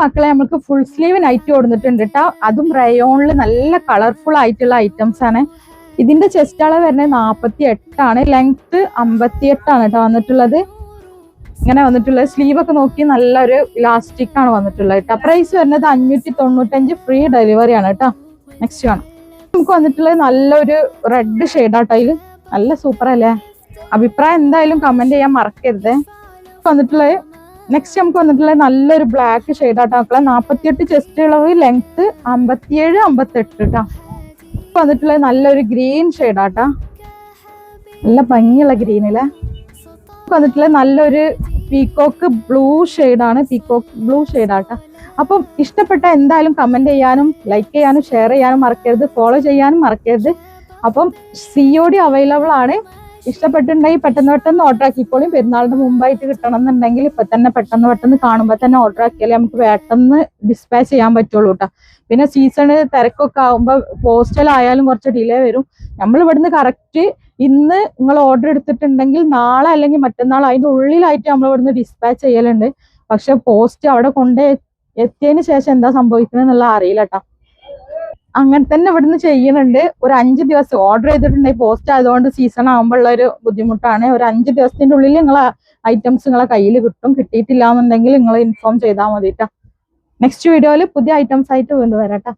മക്കളെ നമുക്ക് full sleeve night കൊടുത്തിട്ടുണ്ട് കേട്ടോ. അതും റയോണിൽ നല്ല കളർഫുൾ ആയിട്ടുള്ള ഐറ്റംസ് ആണ്. ഇതിന്റെ ചെസ്റ്റ് അളവ് വരുന്നത് 48 ലെങ്ത് 58 കേട്ടോ വന്നിട്ടുള്ളത്. ഇങ്ങനെ വന്നിട്ടുള്ളത് സ്ലീവ് ഒക്കെ നോക്കി നല്ലൊരു ഇലാസ്റ്റിക് ആണ് വന്നിട്ടുള്ളത് കേട്ടോ. പ്രൈസ് വരുന്നത് 595, ഫ്രീ ഡെലിവറി ആണ് കേട്ടോ. നെക്സ്റ്റ് കാണാം. നമുക്ക് വന്നിട്ടുള്ളത് നല്ലൊരു റെഡ് ഷെയ്ഡാട്ടോ. ഇത് നല്ല സൂപ്പർ അല്ലേ? അഭിപ്രായം എന്തായാലും കമന്റ് ചെയ്യാൻ മറക്കരുത്. വന്നിട്ടുള്ളത് നെക്സ്റ്റ് നമുക്ക് വന്നിട്ടുള്ളത് നല്ലൊരു ബ്ലാക്ക് ഷെയ്ഡാട്ടോ മക്കളെ. 48 ചെസ്റ്റ് അളവ്, ലെങ്ത് 57, 58 കേട്ടോ. വന്നിട്ടുള്ളത് നല്ലൊരു ഗ്രീൻ ഷെയ്ഡാട്ടോ. നല്ല ഭംഗിയുള്ള ഗ്രീനില് വന്നിട്ടുള്ളത് നല്ലൊരു പീകോക്ക് ബ്ലൂ ഷെയ്ഡാണ്. പീകോക്ക് ബ്ലൂ ഷെയ്ഡാട്ടോ. അപ്പം ഇഷ്ടപ്പെട്ട എന്തായാലും കമന്റ് ചെയ്യാനും ലൈക്ക് ചെയ്യാനും ഷെയർ ചെയ്യാനും മറക്കരുത്. ഫോളോ ചെയ്യാനും മറക്കരുത്. അപ്പം COD അവൈലബിൾ ആണ്. ഇഷ്ടപ്പെട്ടിട്ടുണ്ടെങ്കിൽ പെട്ടെന്ന് ഓർഡർ ആക്കിക്കോളും. പെരുന്നാളിന് മുമ്പായിട്ട് കിട്ടണം എന്നുണ്ടെങ്കിൽ ഇപ്പൊ തന്നെ പെട്ടെന്ന് കാണുമ്പോൾ തന്നെ ഓർഡർ ആക്കിയാലേ നമുക്ക് പെട്ടെന്ന് ഡിസ്പാച്ച് ചെയ്യാൻ പറ്റുള്ളൂ കേട്ടോ. പിന്നെ സീസണ് തിരക്കൊക്കെ ആകുമ്പോൾ പോസ്റ്റലായാലും കുറച്ച് ഡിലേ വരും. നമ്മൾ ഇവിടുന്ന് കറക്റ്റ് ഇന്ന് നിങ്ങൾ ഓർഡർ എടുത്തിട്ടുണ്ടെങ്കിൽ നാളെ അല്ലെങ്കിൽ മറ്റന്നാൾ അതിൻ്റെ ഉള്ളിലായിട്ട് നമ്മൾ ഇവിടുന്ന് ഡിസ്പാച്ച് ചെയ്യലുണ്ട്. പക്ഷെ പോസ്റ്റ് അവിടെ എത്തിയതിന് ശേഷം എന്താ സംഭവിക്കുന്നത് എന്നുള്ള അറിയില്ല കേട്ടോ. അങ്ങനെ തന്നെ ഇവിടുന്ന് ചെയ്യുന്നുണ്ട്. ഒരു 5 ദിവസം ഓർഡർ ചെയ്തിട്ടുണ്ടെങ്കിൽ പോസ്റ്റ് ആയതുകൊണ്ട് സീസൺ ആകുമ്പോഴുള്ള ഒരു ബുദ്ധിമുട്ടാണ്. ഒരു 5 ദിവസത്തിന്റെ ഉള്ളിൽ നിങ്ങളെ ഐറ്റംസ് നിങ്ങളെ കയ്യിൽ കിട്ടും. കിട്ടിയിട്ടില്ല എന്നുണ്ടെങ്കിൽ നിങ്ങൾ ഇൻഫോം ചെയ്താൽ മതി കേട്ടോ. നെക്സ്റ്റ് വീഡിയോയിൽ പുതിയ ഐറ്റംസ് ആയിട്ട് വീണ്ടും വരാം കേട്ടോ.